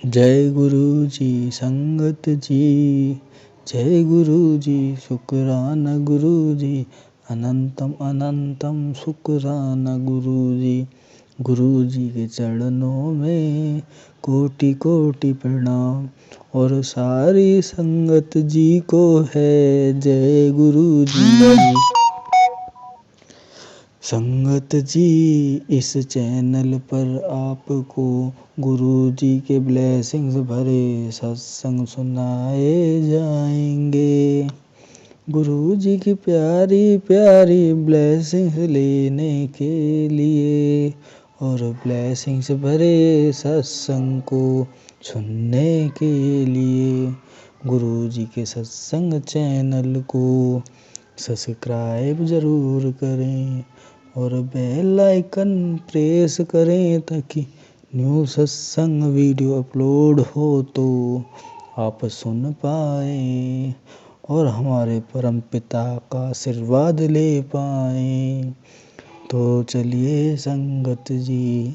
जय गुरु जी संगत जी, जय गुरु जी शुक्राना गुरु जी, अनंतम अनंतम शुक्राना गुरु जी। गुरु जी के चरणों में कोटि कोटि प्रणाम, और सारी संगत जी को है जय गुरु जी। संगत जी, इस चैनल पर आपको गुरु जी के ब्लेसिंग्स भरे सत्संग सुनाए जाएंगे। गुरु जी की प्यारी प्यारी ब्लेसिंग्स लेने के लिए और ब्लेसिंग्स भरे सत्संग को सुनने के लिए गुरु जी के सत्संग चैनल को सब्सक्राइब ज़रूर करें और बेल आइकन प्रेस करें, ताकि न्यू सत्संग वीडियो अपलोड हो तो आप सुन पाएँ और हमारे परम पिता का आशीर्वाद ले पाएँ। तो चलिए संगत जी,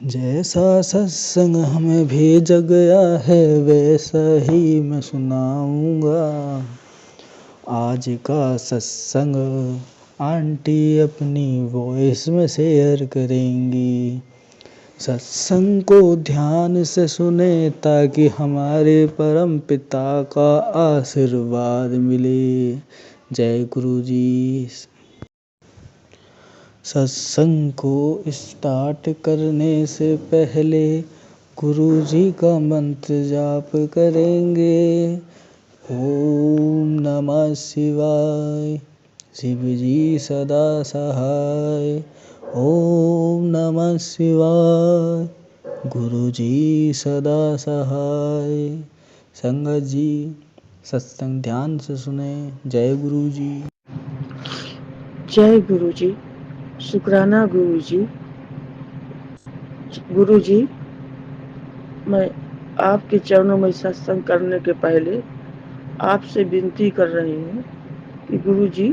जैसा सत्संग हमें भेजा गया है वैसा ही मैं सुनाऊंगा। आज का सत्संग आंटी अपनी वॉइस में शेयर करेंगी। सत्संग को ध्यान से सुने ताकि हमारे परम पिता का आशीर्वाद मिले। जय गुरु जी। सत्संग को स्टार्ट करने से पहले गुरु जी का मंत्र जाप करेंगे। ओम नमः शिवाय, शिव जी सदा सहाय। ओम नमः शिवाय, गुरु जी सदा सहाय। संगत जी, सत्संग ध्यान से सुने। जय गुरु जी। जय गुरु जी, शुक्राना गुरु जी। गुरु जी, मैं आपके चरणों में सत्संग करने के पहले आपसे विनती कर रही हूँ कि गुरु जी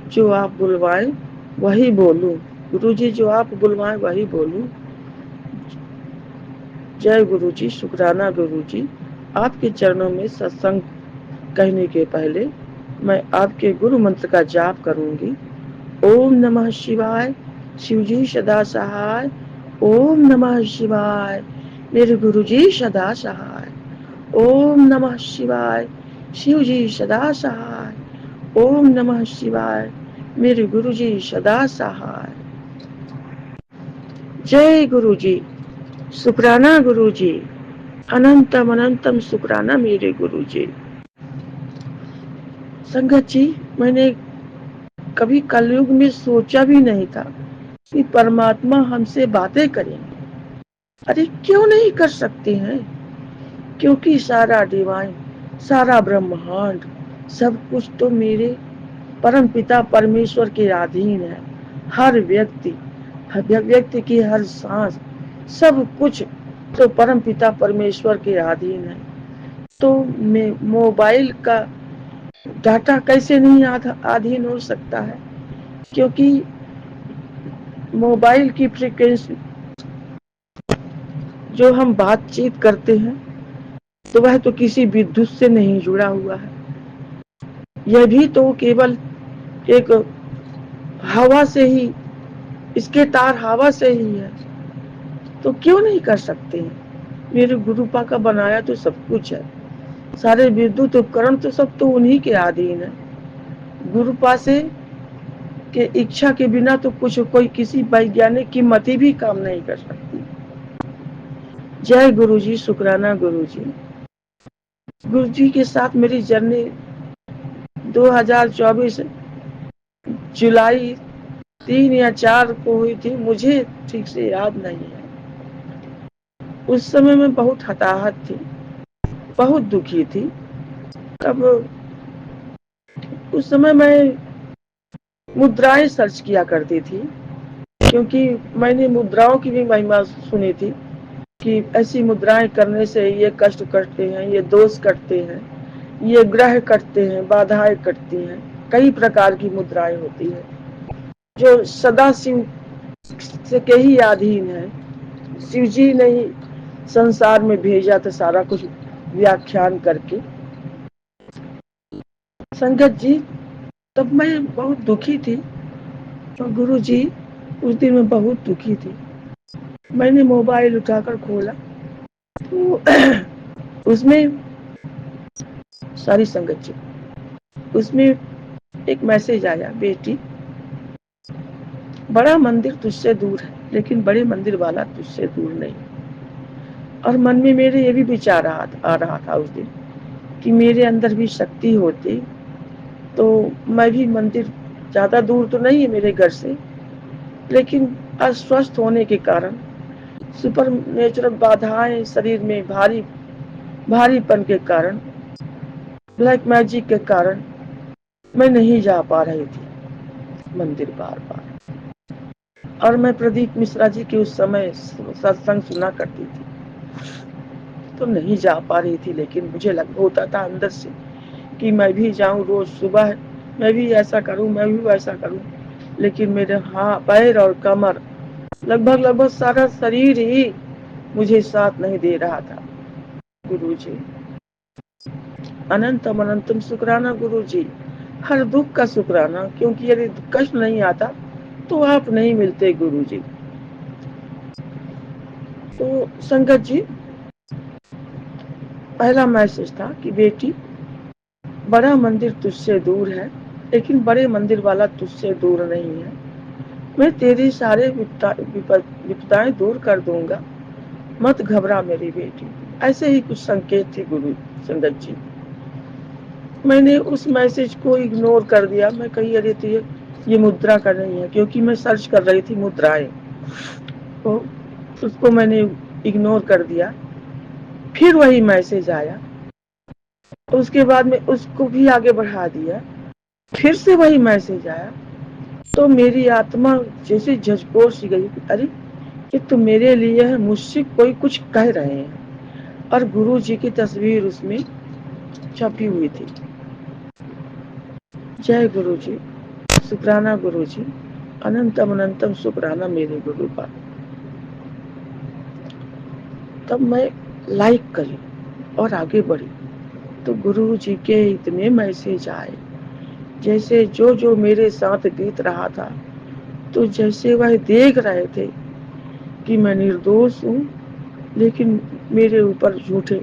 जो आप बुलवाएं वही बोलूं। गुरु जी जो आप बुलवाएं वही बोलूं। जय गुरु जी, शुक्राना गुरु जी। आपके चरणों में सत्संग कहने के पहले मैं आपके गुरु मंत्र का जाप करूंगी। ओम नमः शिवाय, शिव जी सदा सहाय। ओम नमः शिवाय, मेरे गुरु जी सदा सहाय। ओम नमः शिवाय, शिव जी सदा सहाय। ओम नमः शिवाय, मेरे गुरु जी सदा सहाय। जय गुरु जी, शुक्राना गुरु जी, अनंतम अनंतम शुक्राना मेरे गुरु जी। संगत जी, मैंने कभी कलयुग में सोचा भी नहीं था कि परमात्मा हमसे बातें करेंगे। अरे क्यों नहीं कर सकते हैं, क्योंकि सारा डिवाइन, सारा ब्रह्मांड, सब कुछ तो मेरे परम पिता परमेश्वर के अधीन है। हर व्यक्ति की हर सांस, सब कुछ तो परम पिता परमेश्वर के अधीन है। तो मैं मोबाइल का डाटा कैसे नहीं अधीन हो सकता है, क्योंकि मोबाइल की फ्रीक्वेंसी जो हम बातचीत करते हैं तो वह तो किसी विद्युत से नहीं जुड़ा हुआ है। यह भी तो केवल एक हवा से ही, इसके तार हवा से ही है। तो क्यों नहीं कर सकते हैं। मेरे गुरुपा का बनाया तो सब कुछ है। सारे विद्युत उपकरण तो सब तो उन्हीं के अधीन है। गुरुपा से के इच्छा के बिना तो कुछ कोई किसी वैज्ञानिक की मति भी काम नहीं कर सकती। जय गुरु जी, शुक्राना गुरु जी। गुरु जी के साथ मेरी जर्नी 2024 जुलाई 3 या 4 को हुई थी, मुझे ठीक से याद नहीं है। उस समय मैं बहुत हताहत थी, बहुत दुखी थी। तब उस समय मैं मुद्राएं सर्च किया करती थी, क्योंकि मैंने मुद्राओं की भी महिमा सुनी थी कि ऐसी मुद्राएं करने से ये कष्ट कटते हैं, ये दोष कटते हैं, ये ग्रह कटते हैं, बाधाएं कटती हैं। कई प्रकार की मुद्राएं होती है जो सदा शिव से के ही अधीन है। शिव जी नहीं संसार में भेजा था सारा कुछ व्याख्यान करके। संगत जी, तब मैं बहुत दुखी थी और गुरु जी उस दिन मैं बहुत दुखी थी। मैंने मोबाइल उठाकर खोला तो उसमें सारी संगत जी, उसमें एक मैसेज आया, बेटी बड़ा मंदिर तुझसे दूर है लेकिन बड़े मंदिर वाला तुझसे दूर नहीं। और मन में मेरे ये भी विचार आ रहा था उस दिन कि मेरे अंदर भी शक्ति होती तो मैं भी मंदिर, ज्यादा दूर तो नहीं है मेरे घर से, लेकिन अस्वस्थ होने के कारण, सुपर नेचुरल बाधाएं शरीर में भारीपन के कारण, ब्लैक मैजिक के कारण मैं नहीं जा पा रही थी मंदिर बार बार। और मैं प्रदीप मिश्रा जी के उस समय सत्संग सुना करती थी तो नहीं जा पा रही थी, लेकिन मुझे होता था अंदर से कि मैं भी जाऊं रोज सुबह, मैं भी ऐसा करूं, मैं भी वैसा करूं, लेकिन मेरे पैर और कमर, लगभग सारा शरीर ही मुझे साथ नहीं दे रहा था। गुरु जी अनंतम अनंतम शुक्राना गुरु जी, हर दुख का शुक्राना, क्योंकि यदि कष्ट नहीं आता तो आप नहीं मिलते गुरु जी। तो संगत जी, पहला मैसेज था कि बेटी बड़ा मंदिर तुझसे दूर है लेकिन बड़े मंदिर वाला तुझसे दूर नहीं है। मैं तेरी सारे विपदाएं दूर कर दूंगा, मत घबरा मेरी बेटी। ऐसे ही कुछ संकेत थे गुरु संगत जी। मैंने उस मैसेज को इग्नोर कर दिया। मैं कही अरे तो ये मुद्रा का नहीं है, क्योंकि मैं सर्च कर रही थी मुद्राएं, तो उसको मैंने इग्नोर कर दिया। फिर वही मैसेज आया, उसके बाद में उसको भी आगे बढ़ा दिया। फिर से वही मैसेज आया तो मेरी आत्मा जैसे झकझोर सी गई, अरे ये तो मेरे लिए है, मुझसे कोई कुछ कह रहे हैं। और गुरु जी की तस्वीर उसमें छपी हुई थी। जय गुरु जी, शुक्राना गुरु जी, अनंतम अनंतम शुक्राना मेरे गुरु का। तब मैं लाइक करी और आगे बढ़ी तो गुरु जी के इतने मैसेज आए, जैसे जो जो मेरे साथ बीत रहा था, तो जैसे वह देख रहे थे कि मैं निर्दोष हूँ, लेकिन मेरे ऊपर झूठे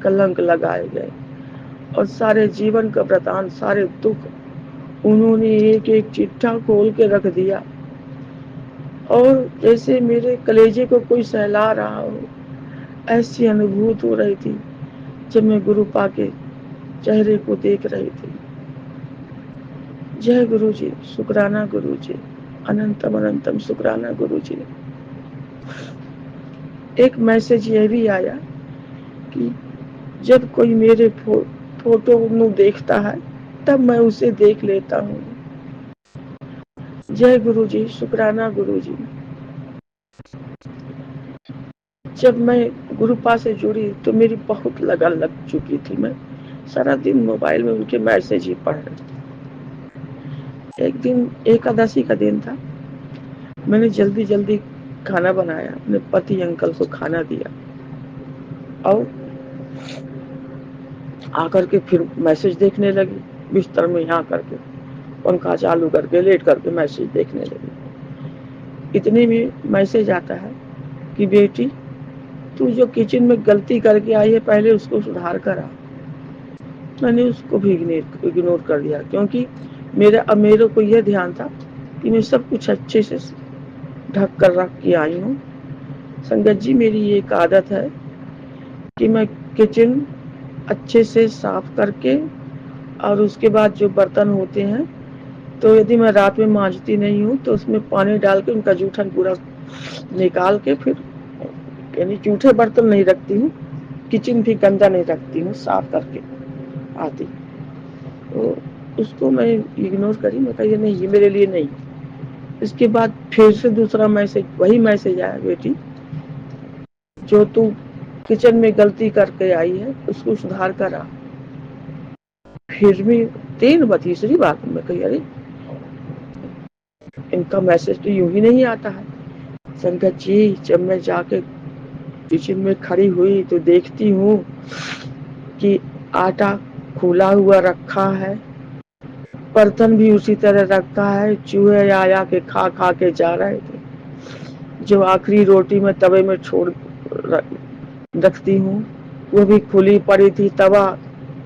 कलंक लगाए गए और सारे जीवन का वृतांत, सारे दुख उन्होंने एक एक चिट्ठा खोल के रख दिया। और जैसे मेरे कलेजे को कोई सहला रहा हो, ऐसी अनुभूति हो रही थी जब मैं गुरु पा के चेहरे को देख रही थी। जय गुरु जी, शुक्राना गुरु जी, अनंतम अनंतम शुक्राना गुरु जी। एक मैसेज यह भी आया कि जब कोई मेरे फोटो में देखता है तब मैं उसे देख लेता हूँ। जय गुरु जी, शुक्राना गुरु जी। जब मैं गुरुपा से जुड़ी तो मेरी बहुत लगन लग चुकी थी। मैं सारा दिन मोबाइल में उनके मैसेज ही पढ़ रही थी। एक दिन एकादशी का दिन था, मैंने जल्दी जल्दी खाना बनाया, अपने पति अंकल को खाना दिया और आकर के फिर मैसेज देखने लगी। बिस्तर में यहाँ करके पंखा चालू करके लेट करके मैसेज देखने लगी। इतने में मैसेज आता है कि बेटी तू जो किचन में गलती करके आई है पहले उसको सुधार कर आ। मैंने उसको भी इग्नोर कर दिया, क्योंकि मेरे को यह ध्यान था कि मैं सब कुछ अच्छे से ढक कर रख के आई हूँ। संगत जी, मेरी एक आदत है कि मैं किचन अच्छे से साफ करके और उसके बाद जो बर्तन होते हैं, तो यदि मैं रात में मांजती नहीं हूँ तो उसमें पानी डाल के उनका जूठन पूरा निकाल के फिर, यानी जूठे बर्तन नहीं रखती हूँ, किचन भी गंदा नहीं रखती हूँ, साफ करके आती। तो उसको मैं इग्नोर करी, मैं कही नहीं ये मेरे लिए नहीं। इसके बाद फिर से दूसरा मैसेज, वही मैसेज आया, बेटी जो तू किचन में गलती करके आई है उसको सुधार कर आ। फिर भी तीसरी बात में कही अरे इनका मैसेज तो यूं ही नहीं आता है। संगत जी, जब मैं जाके किचन में खड़ी हुई तो देखती हूँ कि आटा खुला हुआ रखा है, बर्तन भी उसी तरह रखा है। चूहे आया के खा खा के जा रहे थे। जो आखिरी रोटी मैं तवे में छोड़ रखती हूँ वो भी खुली पड़ी थी। तवा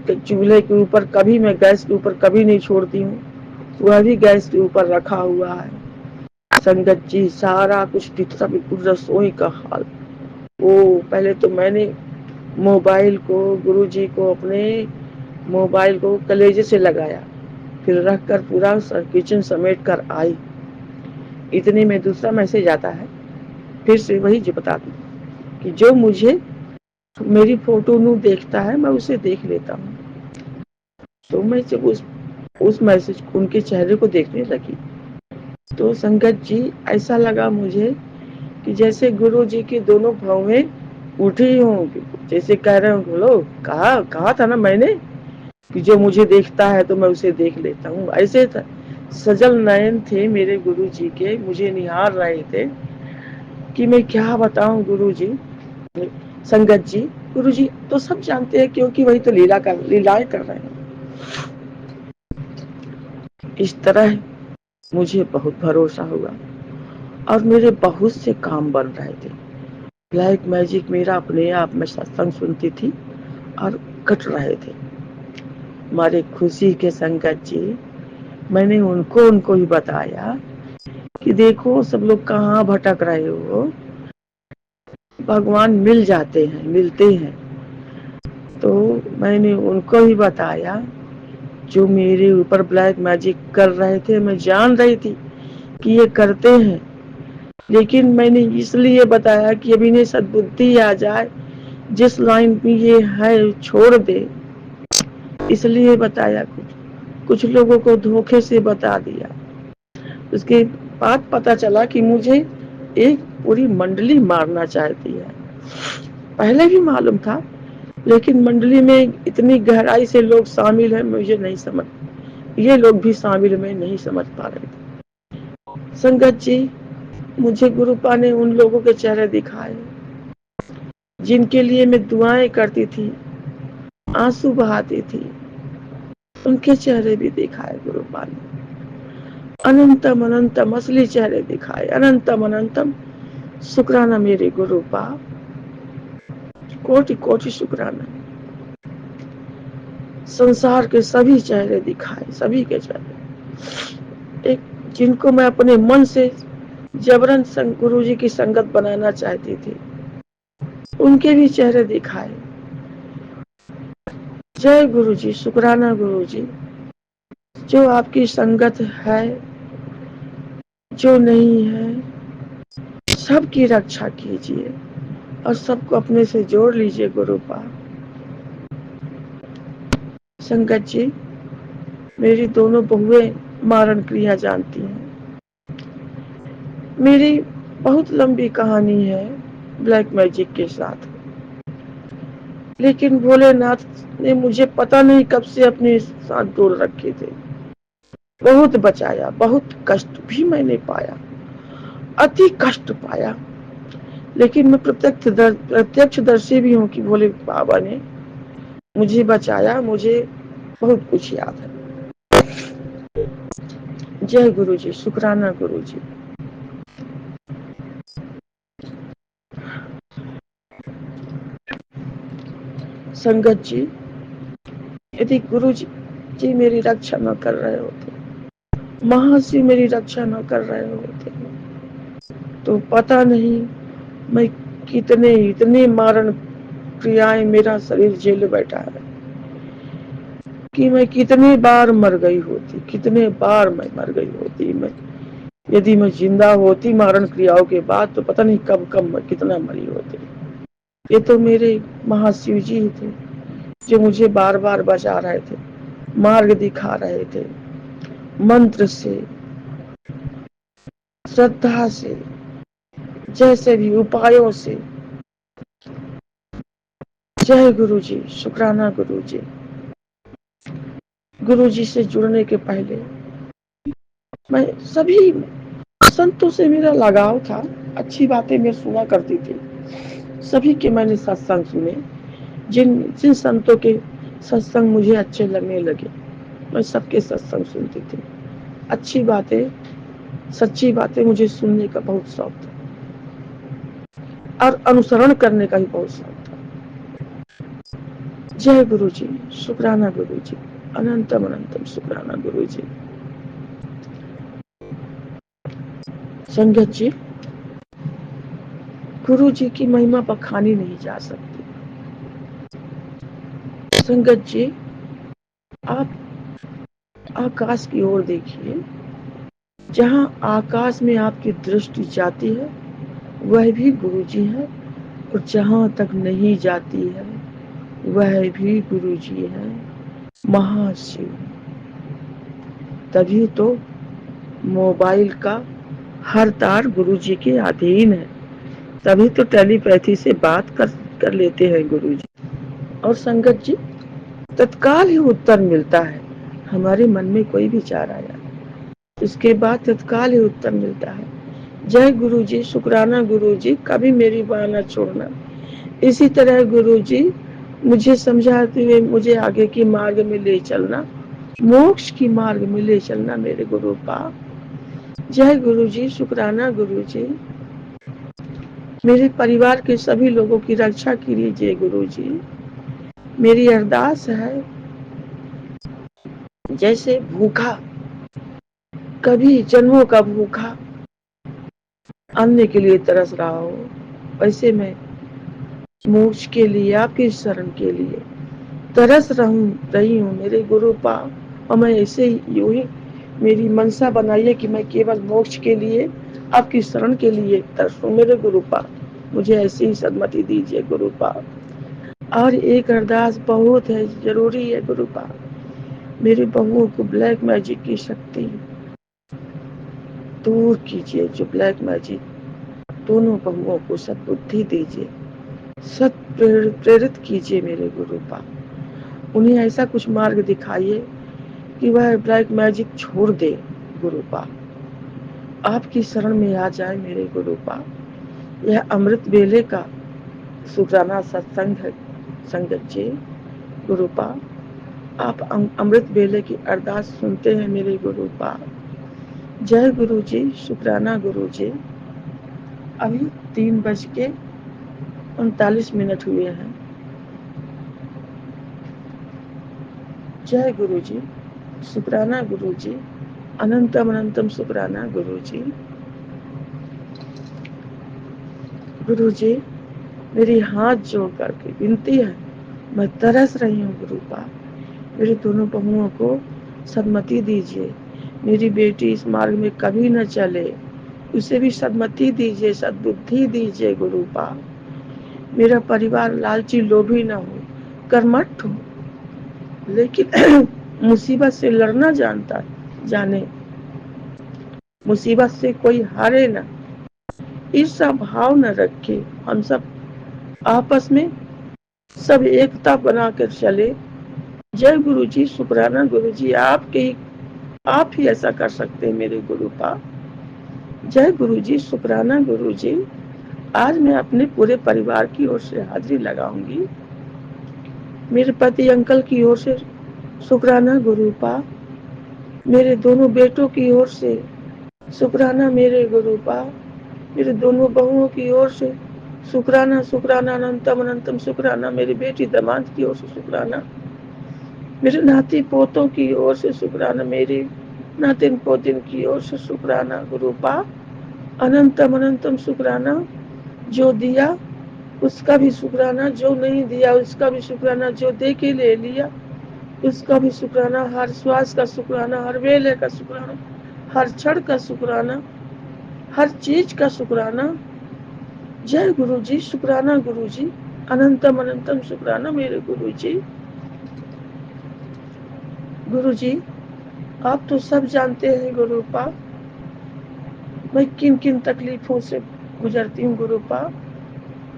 चूल्हे के ऊपर कभी, मैं गैस के ऊपर कभी नहीं छोड़ती हूँ, वह भी गैस के ऊपर रखा हुआ है। संगत जी, सारा कुछ दिखता, बिल्कुल रसोई का हाल। ओ, पहले तो मैंने मोबाइल को, गुरुजी को, अपने मोबाइल को कलेजे से लगाया, फिर रख कर पूरा किचन समेट कर आई। इतने में दूसरा मैसेज आता है, फिर से वही जो बता दूं कि जो मुझे मेरी फोटो नू देखता है मैं उसे देख लेता हूँ। तो मैं जब उस मैसेज को, उनके चेहरे को देखने लगी तो संगत जी ऐसा लगा मुझे कि जैसे गुरु जी की दोनों भौहें उठी हों, जैसे कह रहे हो, बोलो कहा था ना मैंने कि जो मुझे देखता है तो मैं उसे देख लेता हूँ। ऐसे था, सजल नयन थे मेरे गुरु जी के, मुझे निहार रहे थे कि मैं क्या बताऊं गुरु जी। संगत जी, गुरु जी तो सब जानते हैं क्योंकि वही तो लीलाएं कर रहे हैं। इस तरह मुझे बहुत भरोसा हुआ और मेरे बहुत से काम बन रहे थे। ब्लैक मैजिक मेरा अपने आप में सत्संग सुनती थी और कट रहे थे। हमारे खुशी के संगत जी, मैंने उनको ही बताया कि देखो सब लोग कहाँ भटक रहे हो, भगवान मिल जाते हैं, मिलते हैं। तो मैंने उनको ही बताया, जो मेरे ऊपर ब्लैक मैजिक कर रहे थे, मैं जान रही थी कि ये करते हैं, लेकिन मैंने इसलिए बताया कि अभी इन्हें सद्बुद्धि आ जाए, जिस लाइन में ये है छोड़ दे, इसलिए बताया। कुछ लोगों को धोखे से बता दिया। उसके बाद पता चला कि मुझे एक पूरी मंडली मारना चाहती है। पहले भी मालूम था, लेकिन मंडली में इतनी गहराई से लोग शामिल हैं, मुझे नहीं समझ, ये लोग भी शामिल में नहीं समझ पा रहे थे। संगत जी, मुझे गुरुपा ने उन लोगों के चेहरे दिखाए जिनके लिए मैं दुआएं करती थी, आंसू बहाती थी, उनके चेहरे भी दिखाए गुरुपा ने। अनंतम अनंतम असली चेहरे दिखाए, अनंतम अनंतम शुक्राना मेरे गुरुपा, कोटि कोटि शुक्राना। संसार के सभी चेहरे दिखाए, सभी के चेहरे, एक जिनको मैं अपने मन से जबरन गुरु जी की संगत बनाना चाहती थी, उनके भी चेहरे दिखाए। जय गुरु जी, शुक्राना गुरु जी, जो आपकी संगत है, जो नहीं है, सबकी रक्षा कीजिए और सबको अपने से जोड़ लीजिए गुरुपा। संगत जी, मेरी दोनों बहुएं मारण क्रिया जानती हैं। मेरी बहुत लंबी कहानी है ब्लैक मैजिक के साथ, लेकिन भोलेनाथ ने मुझे पता नहीं कब से अपने साथ जोड़ रखे थे। बहुत बचाया, बहुत कष्ट भी मैंने पाया, अति कष्ट पाया, लेकिन मैं प्रत्यक्षदर्शी भी हूँ कि भोले बाबा ने मुझे बचाया। मुझे बहुत कुछ याद है। जय गुरु जी, शुक्राना गुरु जी। संगत जी, यदि गुरु जी मेरी रक्षा न कर रहे होते, महाशिव मेरी रक्षा न कर रहे होते, तो पता नहीं मैं कितने इतने मारण क्रियाएं मेरा शरीर झेल बैठा है कि मैं कितने बार मर गई होती, कितने बार मैं मर गई होती। मैं यदि मैं जिंदा होती मारण क्रियाओं के बाद, तो पता नहीं कब कब मैं कितना मरी होती। ये तो मेरे महाशिव जी थे जो मुझे बार बार बचा रहे थे, मार्ग दिखा रहे थे, मंत्र से, श्रद्धा से, जैसे भी उपायों से। जय गुरु जी, शुक्राना गुरु जी। गुरु जी से जुड़ने के पहले मैं सभी संतों से मेरा लगाव था, अच्छी बातें मैं सुना करती थी, सभी के मैंने सत्संग सुने। जिन जिन संतों के सत्संग मुझे अच्छे लगने लगे, मैं सबके सत्संग सुनती थी। अच्छी बातें, सच्ची बातें मुझे सुनने का बहुत शौक था और अनुसरण करने का भी बहुत शौक था। जय गुरु जी, शुक्राना गुरु जी, अनंतम अनंतम शुक्राना गुरु जी। संगत जी, गुरु जी की महिमा बखानी नहीं जा सकती। संगत जी, आप आकाश की ओर देखिए। जहां आकाश में आपकी दृष्टि जाती है वह भी गुरु जी है, और जहां तक नहीं जाती है वह भी गुरु जी है, महाशिव। तभी तो मोबाइल का हर तार गुरु जी के अधीन है। तभी तो टेलीपैथी से बात कर लेते हैं गुरु जी। और संगत जी, तत्काल ही उत्तर मिलता है। हमारे मन में कोई विचार आया, उसके बाद तत्काल ही उत्तर मिलता है। जय गुरु जी, शुक्राना गुरु जी, कभी मेरी बात न छोड़ना। इसी तरह गुरु जी मुझे समझाते हुए मुझे आगे की मार्ग में ले चलना, मोक्ष की मार्ग में ले चलना मेरे गुरु का। जय गुरु जी, शुक्राना गुरु जी। मेरे परिवार के सभी लोगों की रक्षा कीजिए गुरु जी। मेरी अरदास है, जैसे भूखा कभी जन्मों का भूखा अन्न के लिए तरस रहा हो, वैसे मैं मोक्ष के लिए, आपकी शरण के लिए तरस रही हूँ मेरे गुरु पा। और मैं ऐसे ही यूं ही मेरी मनसा बनाइए कि मैं केवल मोक्ष के लिए, आपकी शरण के लिए तरसूं मेरे गुरु पा। मुझे ऐसी ही सदमति दीजिए गुरु पा। और एक अरदास बहुत है, जरूरी है गुरु पा। मेरी बहुओं को ब्लैक मैजिक की शक्ति दूर कीजिए। जो ब्लैक मैजिक, दोनों बहुओं को सद्बुद्धि दीजिए, सत प्रेरित कीजिए मेरे गुरु पा। उन्हें ऐसा कुछ मार्ग दिखाइए कि वह ब्लैक मैजिक छोड़ दे गुरु पा, आपकी शरण में आ जाए मेरे गुरु पा। यह अमृत वेले का शुक्राना सत्संग है संगत जी। गुरु पा, आप अमृत वेले की अरदास सुनते हैं मेरे गुरु पा। जय गुरु जी, शुक्राना गुरु जी। अभी 3:39 हुए हैं। जय गुरु जी, शुक्राना गुरु जी, अनंतम अनंतम शुक्राना गुरु जी। गुरु जी, मेरी हाथ जोड़ करके विनती है, मैं तरस रही हूँ गुरु पा। मेरी दोनों बहुओं को सदमति दीजिए। मेरी बेटी इस मार्ग में कभी न चले, उसे भी सदमति दीजिए, सद्बुद्धि दीजिए गुरु पा। मेरा परिवार लालची लोभी न हो, कर्मठ हो, लेकिन मुसीबत से लड़ना जानता जाने, मुसीबत से कोई हारे ना, ईर्षा भाव न रखे। हम सब आपस में सब एकता बनाकर चले। जय गुरु जी, शुक्राना गुरु जी, आप ही ऐसा कर सकते हैं मेरे गुरु पा। जय गुरु जी, शुक्राना गुरु जी। आज मैं अपने पूरे परिवार की ओर से हाजिरी लगाऊंगी। मेरे पति अंकल की ओर से शुक्राना गुरु पा। मेरे दोनों बेटों की ओर से शुक्राना मेरे गुरु पा। मेरे दोनों बहुओं की ओर से शुक्राना, शुक्राना, अनंतम अनंतम शुक्राना। मेरी बेटी दामाद की ओर से शुक्राना। मेरे नाती पोतों की ओर से शुक्राना। मेरी नातिन पोतिन की ओर से शुक्राना गुरु पा। अनंतम अनंतम शुक्राना। जो दिया उसका भी शुक्राना, जो नहीं दिया उसका भी शुक्राना, जो दे के ले लिया उसका भी शुक्राना। हर श्वास का शुक्राना, हर वेले का शुक्राना, हर क्षण का शुक्राना, हर चीज का शुक्राना। जय गुरु जी, शुक्राना गुरु जी, अनंतम अनंतम शुक्राना मेरे गुरु जी। गुरु जी, आप तो सब जानते हैं गुरु पा, मैं किन किन तकलीफों से गुजरती हूँ गुरु पा।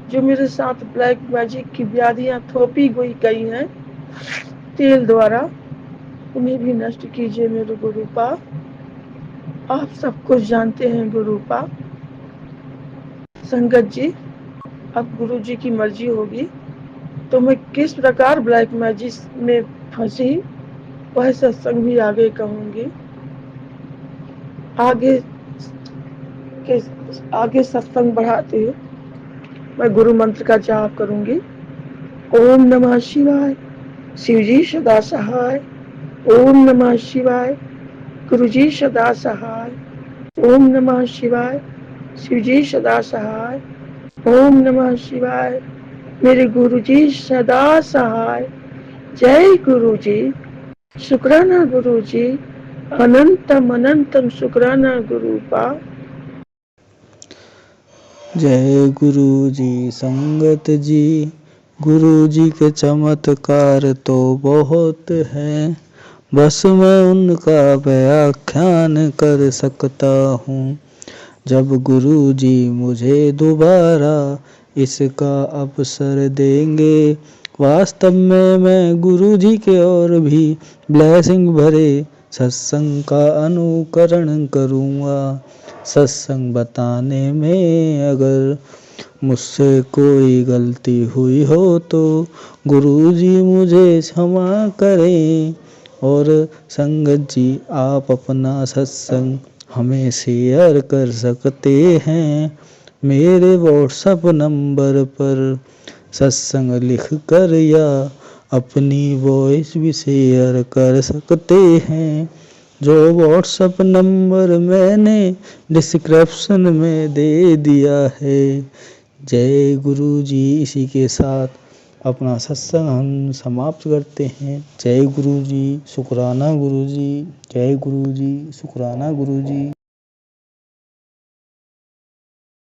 जो मेरे साथ ब्लैक मैजिक की व्याधियां थोपी गई हैं तेल द्वारा, उन्हें भी नष्ट कीजिए मेरे गुरु पा। आप सब कुछ जानते हैं गुरु पा। संगत जी, अब गुरु जी की मर्जी होगी तो मैं किस प्रकार ब्लैक मैजिक में फंसी वह सत्संग भी आगे कहूंगी। आगे के आगे सत्संग बढ़ाते हुए मैं गुरु मंत्र का जाप करूंगी। ओम नमः शिवाय। शिवजी सदा सहाय। ओम नमः शिवाय। गुरुजी सदा सहाय। ओम नमः शिवाय। शिवजी सदा सहाय। ओम नमः शिवाय। मेरे गुरुजी सदा सहाय। जय गुरुजी। शुक्राना गुरुजी। अनंतम अनंतम शुक्राना गुरु का। जय गुरु जी संगत जी। गुरु जी के चमत्कार तो बहुत हैं, बस मैं उनका व्याख्यान कर सकता हूँ। जब गुरु जी मुझे दोबारा इसका अवसर देंगे, वास्तव में मैं गुरु जी के और भी ब्लेसिंग भरे सत्संग का अनुकरण करूँगा। सत्संग बताने में अगर मुझसे कोई गलती हुई हो तो गुरुजी मुझे क्षमा करें। और संगत जी आप अपना सत्संग हमें शेयर कर सकते हैं। मेरे व्हाट्सएप नंबर पर सत्संग लिख कर या अपनी वॉइस भी शेयर कर सकते हैं। जो व्हाट्सएप नंबर मैंने डिस्क्रिप्शन में दे दिया है। जय गुरु जी। इसी के साथ अपना सत्संग हम समाप्त करते हैं। जय गुरु जी। शुक्राना गुरु जी। जय गुरु जी। शुक्राना गुरु जी।